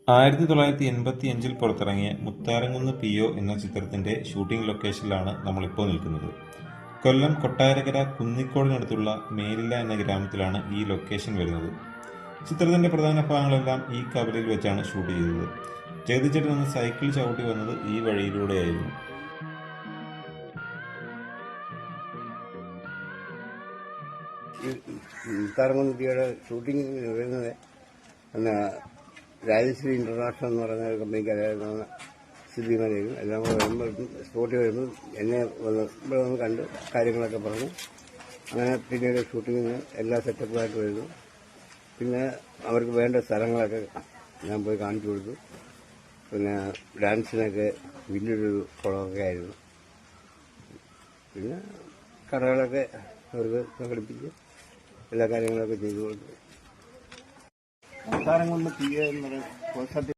1985 പുറത്തിറങ്ങിയ മുത്താരംകുന്ന് പി.ഒ എന്ന ചിത്രത്തിന്റെ ഷൂട്ടിംഗ് ലൊക്കേഷനിലാണ് നമ്മളിപ്പോൾ നിൽക്കുന്നത്. കൊല്ലം കൊട്ടാരക്കര കുന്നിക്കോടിനടുത്തുള്ള മേലില എന്ന ഗ്രാമത്തിലാണ് ഈ ലൊക്കേഷൻ വരുന്നത്. ചിത്രത്തിന്റെ പ്രധാന ഭാഗങ്ങളെല്ലാം ഈ കവലയിൽ വെച്ചാണ് ഷൂട്ട് ചെയ്തത്. ജഗതിച്ചേട്ടൻ അന്ന് സൈക്കിൾ ചവിട്ടി വന്നത് ഈ വഴിയിലൂടെയായിരുന്നു. മുത്താരംകുന്ന് ഷൂട്ടിംഗ് വരുന്നത് രാജശ്രീ ഇന്റർനാഷണൽ എന്ന് പറയുന്ന ഒരു കമ്പനിക്ക് അതായത് സിദ്ധിമലയും എല്ലാം കൂടെ വരുമ്പോൾ സ്പോട്ടിൽ വരുമ്പോൾ എന്നെ ഇവിടെ വന്ന് കണ്ട് കാര്യങ്ങളൊക്കെ പറഞ്ഞു. അങ്ങനെ പിന്നീട് ഷൂട്ടിങ്ങിന് എല്ലാ സെറ്റപ്പുമായിട്ട് വരുന്നു. പിന്നെ അവർക്ക് വേണ്ട സ്ഥലങ്ങളൊക്കെ ഞാൻ പോയി കാണിച്ചു കൊടുത്തു. പിന്നെ ഡാൻസിനൊക്കെ വലിയൊരു കുളമൊക്കെ ആയിരുന്നു. പിന്നെ കടകളൊക്കെ അവർക്ക് സംഘടിപ്പിച്ച് എല്ലാ കാര്യങ്ങളൊക്കെ ചെയ്തു കൊടുത്തു. മുത്താരംകുന്ന് പി.എ എന്ന് പറയുന്ന